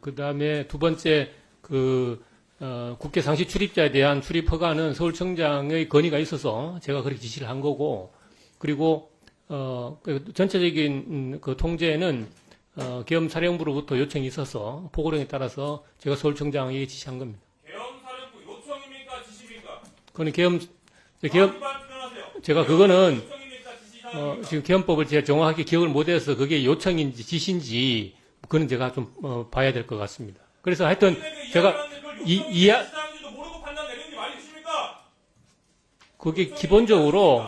그다음에 두 번째 국회 상시 출입자에 대한 출입 허가는 서울청장의 건의가 있어서 제가 그렇게 지시를 한 거고, 그리고 그 전체적인 그 통제는 계엄사령부로부터 요청이 있어서 포고령에 따라서 제가 서울청장에게 지시한 겁니다. 계엄사령부 요청입니까 지시입니까? 그거는 말씀하세요. 제가 그거는 요청입니까 지시사항입니까? 지금 계엄법을 제가 정확하게 기억을 못해서 그게 요청인지 지시인지 그건 제가 좀 봐야 될 것 같습니다. 그래서 하여튼 제가 지시사항인지도 모르고 판단 내리는 게 말이 있습니까? 그게 기본적으로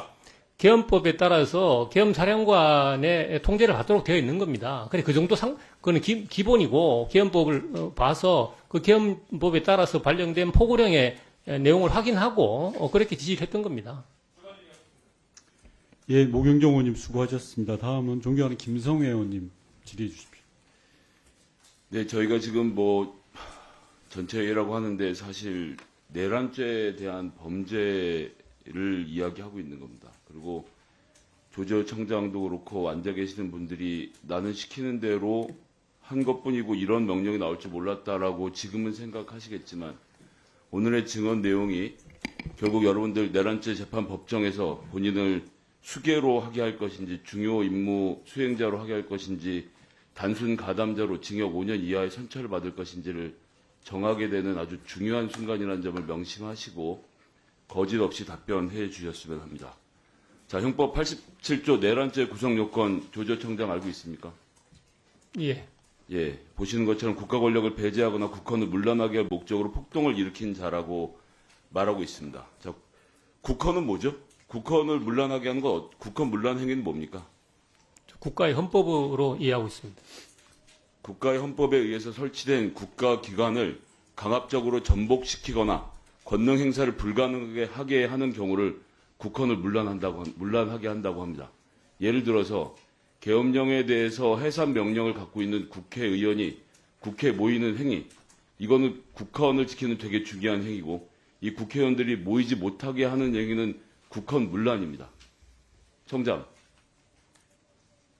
계엄법에 따라서 계엄사령관의 통제를 받도록 되어 있는 겁니다. 그래 그 정도 그거는 기본이고 계엄법을 봐서 그 계엄법에 따라서 발령된 포고령의 내용을 확인하고 그렇게 지시를 했던 겁니다. 예, 모경정 의원님 수고하셨습니다. 다음은 존경하는 김성회 의원님 질의해 주십시오. 네, 저희가 지금 전체 회의라고 하는데 사실 내란죄에 대한 범죄를 이야기하고 있는 겁니다. 그리고 조지호 청장도 그렇고 앉아 계시는 분들이 나는 시키는 대로 한 것뿐이고 이런 명령이 나올 줄 몰랐다라고 지금은 생각하시겠지만 오늘의 증언 내용이 결국 여러분들 내란죄 재판 법정에서 본인을 수괴로 하게 할 것인지 중요 임무 수행자로 하게 할 것인지 단순 가담자로 징역 5년 이하의 선처를 받을 것인지를 정하게 되는 아주 중요한 순간이라는 점을 명심하시고 거짓 없이 답변해 주셨으면 합니다. 자, 형법 87조 내란죄 구성 요건 조지호 청장 알고 있습니까? 예. 예, 보시는 것처럼 국가 권력을 배제하거나 국헌을 문란하게 할 목적으로 폭동을 일으킨 자라고 말하고 있습니다. 자, 국헌은 뭐죠? 국헌을 문란하게 하는 거, 국헌 문란 행위는 뭡니까? 국가의 헌법으로 이해하고 있습니다. 국가의 헌법에 의해서 설치된 국가기관을 강압적으로 전복시키거나 권능 행사를 불가능하게 하는 경우를 국헌을 문란하게 한다고 합니다. 예를 들어서 계엄령에 대해서 해산 명령을 갖고 있는 국회의원이 국회에 모이는 행위, 이거는 국헌을 지키는 되게 중요한 행위고 이 국회의원들이 모이지 못하게 하는 행위는 국헌 문란입니다. 청장,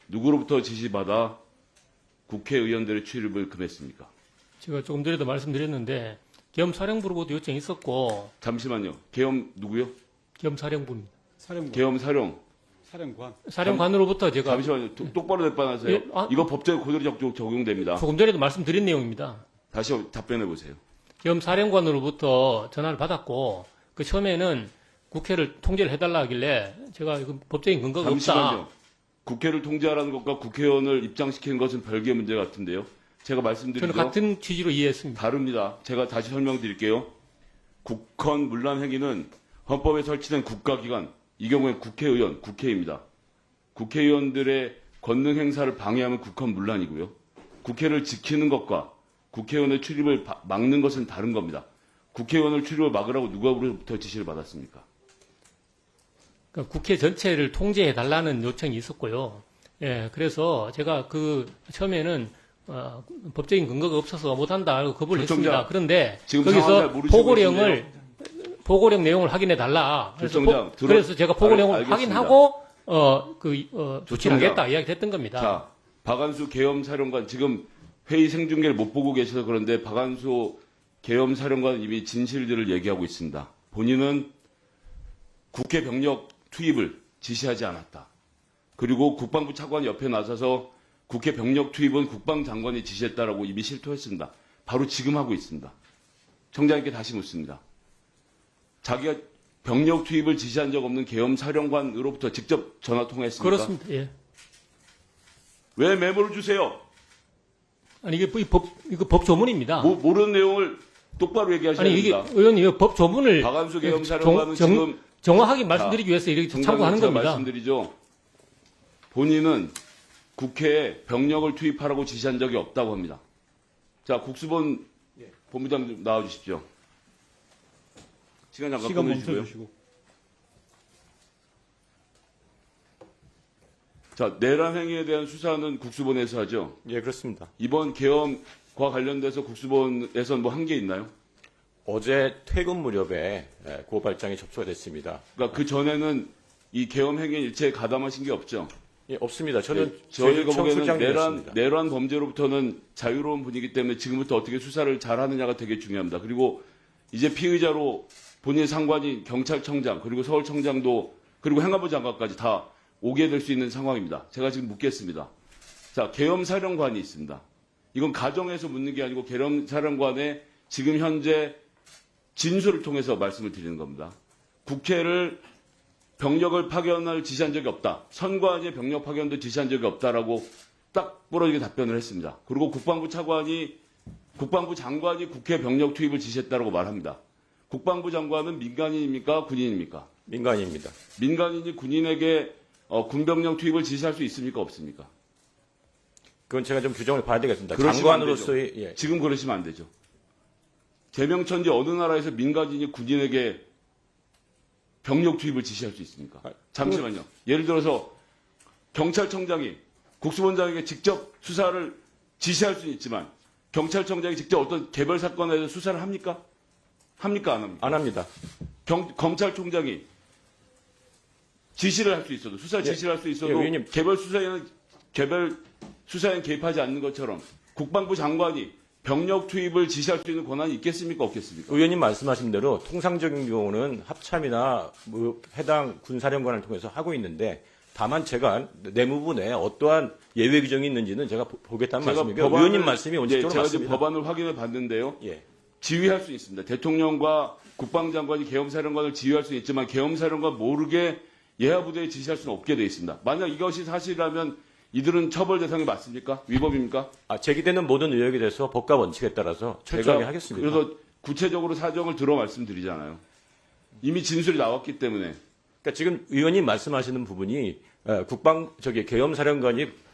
누구로부터 지시받아 국회의원들의 출입을 금했습니까? 제가 조금 전에도 말씀드렸는데 계엄사령부로부터 요청이 있었고. 잠시만요. 계엄 누구요? 계엄사령부입니다. 계엄 사령. 사령관으로부터 제가 잠시만요. 똑바로 답변하세요. 예, 이거 법정에 그대로 적용됩니다. 조금 전에도 말씀드린 내용입니다. 다시 답변해 보세요. 계엄사령관으로부터 전화를 받았고 그 처음에는 국회를 통제를 해달라 하길래 제가 이거 법적인 근거가 잠시만요. 없다. 국회를 통제하라는 것과 국회의원을 입장시키는 것은 별개의 문제 같은데요. 제가 저는 말씀드리죠. 같은 취지로 이해했습니다. 다릅니다. 제가 다시 설명드릴게요. 국헌 문란 행위는 헌법에 설치된 국가기관, 이 경우에 국회의원, 국회입니다. 국회의원들의 권능 행사를 방해하면 국헌 문란이고요. 국회를 지키는 것과 국회의원의 출입을 막는 것은 다른 겁니다. 국회의원을 출입을 막으라고 누가부터 지시를 받았습니까? 그러니까 국회 전체를 통제해달라는 요청이 있었고요. 예, 그래서 제가 처음에는 법적인 근거가 없어서 못한다 하고 거부를 했습니다. 그런데 지금 상황 잘 거기서 모르시고 포고령 내용을 확인해 달라. 그래서 제가 포고령을 알겠습니다. 확인하고 조치를 조청장. 하겠다 이야기했던 겁니다. 자, 박한수 계엄사령관 지금 회의 생중계를 못 보고 계셔서 그런데 박한수 계엄사령관 이미 진실들을 얘기하고 있습니다. 본인은 국회 병력 투입을 지시하지 않았다. 그리고 국방부 차관이 옆에 나서서 국회 병력 투입은 국방장관이 지시했다라고 이미 실토했습니다. 바로 지금 하고 있습니다. 청장님께 다시 묻습니다. 자기가 병력 투입을 지시한 적 없는 계엄사령관으로부터 직접 전화 통화했습니까? 그렇습니다. 예. 왜 메모를 주세요? 아니 이거 법 조문입니다. 모르는 내용을 똑바로 얘기하셔야 아니 이게 됩니다. 의원님 이거 법 조문을 박한수 계엄사령관은 지금 정확하게 말씀드리기 위해서 이렇게 참고하는 제가 겁니다. 말씀드리죠. 본인은 국회에 병력을 투입하라고 지시한 적이 없다고 합니다. 자, 국수본 본부장 나와주십시오. 시간 잠깐 끊어주시고요. 멈춰주시고. 자, 내란 행위에 대한 수사는 국수본에서 하죠. 예, 그렇습니다. 이번 계엄과 관련돼서 국수본에서 뭐 한 게 있나요? 어제 퇴근 무렵에 고발장이 접수가 됐습니다. 그러니까 그 전에는 이 계엄 행위 일체에 가담하신 게 없죠. 예, 없습니다. 저는 네, 저희가 보기에는 소장이었습니다. 내란 범죄로부터는 자유로운 분이기 때문에 지금부터 어떻게 수사를 잘하느냐가 되게 중요합니다. 그리고 이제 피의자로 본인 상관인 경찰청장 그리고 서울청장도 그리고 행안부 장관까지 다 오게 될 수 있는 상황입니다. 제가 지금 묻겠습니다. 자, 계엄사령관이 있습니다. 이건 가정에서 묻는 게 아니고 계엄사령관의 지금 현재 진술을 통해서 말씀을 드리는 겁니다. 국회를 병력을 파견을 지시한 적이 없다. 선관위의 병력 파견도 지시한 적이 없다라고 딱 부러지게 답변을 했습니다. 그리고 국방부 장관이 국회 병력 투입을 지시했다라고 말합니다. 국방부 장관은 민간인입니까? 군인입니까? 민간인입니다. 민간인이 군인에게 군병력 투입을 지시할 수 있습니까? 없습니까? 그건 제가 좀 규정을 봐야 되겠습니다. 그러시면 안 장관으로서의 되죠. 예. 지금 그러시면 안 되죠. 제명천지 어느 나라에서 민간인이 군인에게 병력 투입을 지시할 수 있습니까? 잠시만요. 예를 들어서 경찰청장이 국수본장에게 직접 수사를 지시할 수는 있지만 경찰청장이 직접 어떤 개별 사건에 대해서 수사를 합니까? 합니까? 안 합니까? 안 합니다. 검찰총장이 지시를 할 수 있어도 수사 지시를 할 수 있어도 의원님. 개별 수사에는 개입하지 않는 것처럼 국방부 장관이 병력 투입을 지시할 수 있는 권한이 있겠습니까? 없겠습니까? 의원님 말씀하신 대로 통상적인 경우는 합참이나 뭐 해당 군사령관을 통해서 하고 있는데 다만 제가 내무부에 어떠한 예외 규정이 있는지는 제가 보겠다는 말씀이고요. 의원님 말씀이 원칙적으로 제가 지금 맞습니다. 법안을 확인해 봤는데요. 예. 지휘할 수 있습니다. 대통령과 국방장관이 계엄사령관을 지휘할 수 있지만 계엄사령관 모르게 예하부대에 지시할 수는 없게 되어 있습니다. 만약 이것이 사실이라면 이들은 처벌 대상이 맞습니까? 위법입니까? 제기되는 모든 의혹에 대해서 법과 원칙에 따라서 철저하게 하겠습니다. 그래서 구체적으로 사정을 들어 말씀드리잖아요. 이미 진술이 나왔기 때문에. 그러니까 지금 의원님 말씀하시는 부분이 계엄사령관이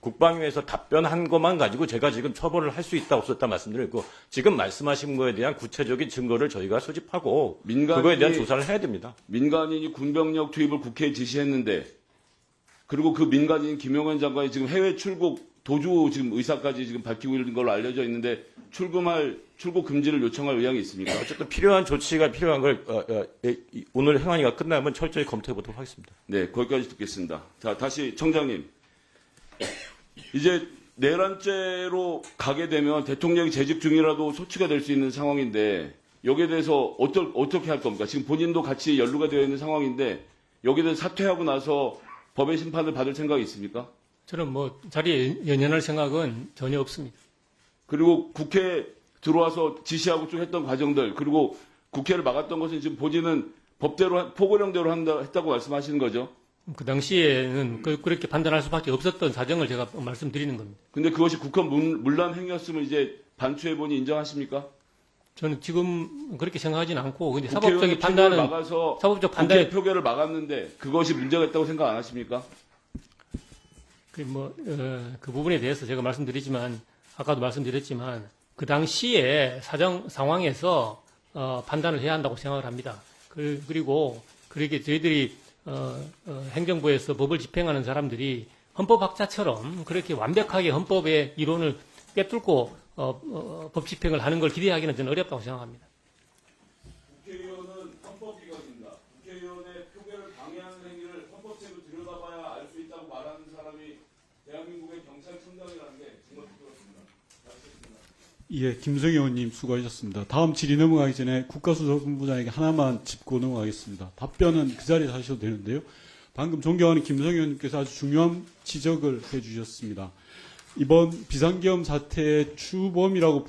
국방위에서 답변한 것만 가지고 제가 지금 처벌을 할 수 있다 없었다 말씀드리고 지금 말씀하신 거에 대한 구체적인 증거를 저희가 수집하고 그거에 대한 조사를 해야 됩니다. 민간인이 군병력 투입을 국회에 지시했는데 그리고 그 민간인 김용현 장관이 지금 해외 출국 도주 지금 의사까지 지금 밝히고 있는 걸로 알려져 있는데 출국 금지를 요청할 의향이 있습니까? 어쨌든 필요한 조치가 필요한 걸 오늘 행안위가 끝나면 철저히 검토해 보도록 하겠습니다. 네, 거기까지 듣겠습니다. 자, 다시 청장님. 이제 내란죄로 가게 되면 대통령이 재직 중이라도 소치가 될 수 있는 상황인데 여기에 대해서 어떻게 할 겁니까? 지금 본인도 같이 연루가 되어 있는 상황인데 여기에 대해서 사퇴하고 나서 법의 심판을 받을 생각이 있습니까? 저는 뭐 자리에 연연할 생각은 전혀 없습니다. 그리고 국회에 들어와서 지시하고 쭉 했던 과정들 그리고 국회를 막았던 것은 지금 본인은 법대로 포고령대로 했다고 말씀하시는 거죠? 그 당시에는 그렇게 판단할 수밖에 없었던 사정을 제가 말씀드리는 겁니다. 근데 그것이 국헌 문란 행위였음을 이제 반추해보니 인정하십니까? 저는 지금 그렇게 생각하지는 않고, 근데 국회의원이 표결을 막아서 사법적 국회 판단에 표결을 막았는데 그것이 문제가 있다고 생각 안 하십니까? 그 부분에 대해서 제가 말씀드리지만, 아까도 말씀드렸지만, 그 당시에 상황에서 판단을 해야 한다고 생각을 합니다. 그리고 그렇게 저희들이 행정부에서 법을 집행하는 사람들이 헌법학자처럼 그렇게 완벽하게 헌법의 이론을 꿰뚫고 법 집행을 하는 걸 기대하기는 저는 어렵다고 생각합니다. 국회의원은 헌법기관입니다. 국회의원의 표결을 방해하는 행위를 헌법책을 들여다봐야 알 수 있다고 말하는 사람이 대한민국의 경찰청장이라는 게 정말 부끄럽습니다. 예, 김성희 의원님 수고하셨습니다. 다음 질의 넘어가기 전에 국가수사본부장에게 하나만 짚고 넘어가겠습니다. 답변은 그 자리에서 하셔도 되는데요. 방금 존경하는 김성희 의원님께서 아주 중요한 지적을 해주셨습니다. 이번 비상계엄 사태의 주범이라고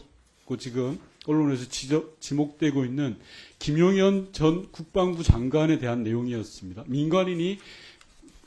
지금 언론에서 지목되고 있는 김용현 전 국방부 장관에 대한 내용이었습니다. 민간인이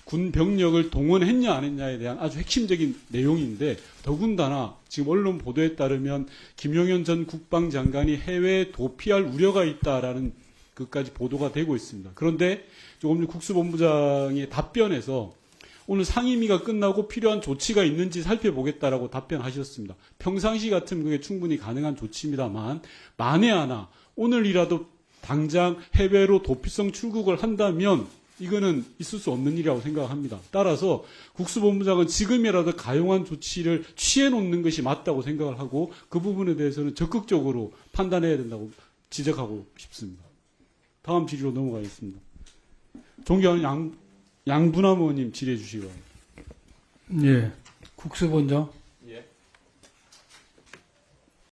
군 병력을 동원했냐 안 했냐에 대한 아주 핵심적인 내용인데 더군다나 지금 언론 보도에 따르면 김용현 전 국방장관이 해외에 도피할 우려가 있다라는 것까지 보도가 되고 있습니다. 그런데 조금 전 국수본부장의 답변에서 오늘 상임위가 끝나고 필요한 조치가 있는지 살펴보겠다라고 답변하셨습니다. 평상시 같으면 그게 충분히 가능한 조치입니다만 만에 하나 오늘이라도 당장 해외로 도피성 출국을 한다면 이거는 있을 수 없는 일이라고 생각합니다. 따라서 국수본부장은 지금이라도 가용한 조치를 취해놓는 것이 맞다고 생각을 하고 그 부분에 대해서는 적극적으로 판단해야 된다고 지적하고 싶습니다. 다음 질의로 넘어가겠습니다. 존경하는 양분남 의원님 질의해 주시기 바랍니다. 예. 국수본장.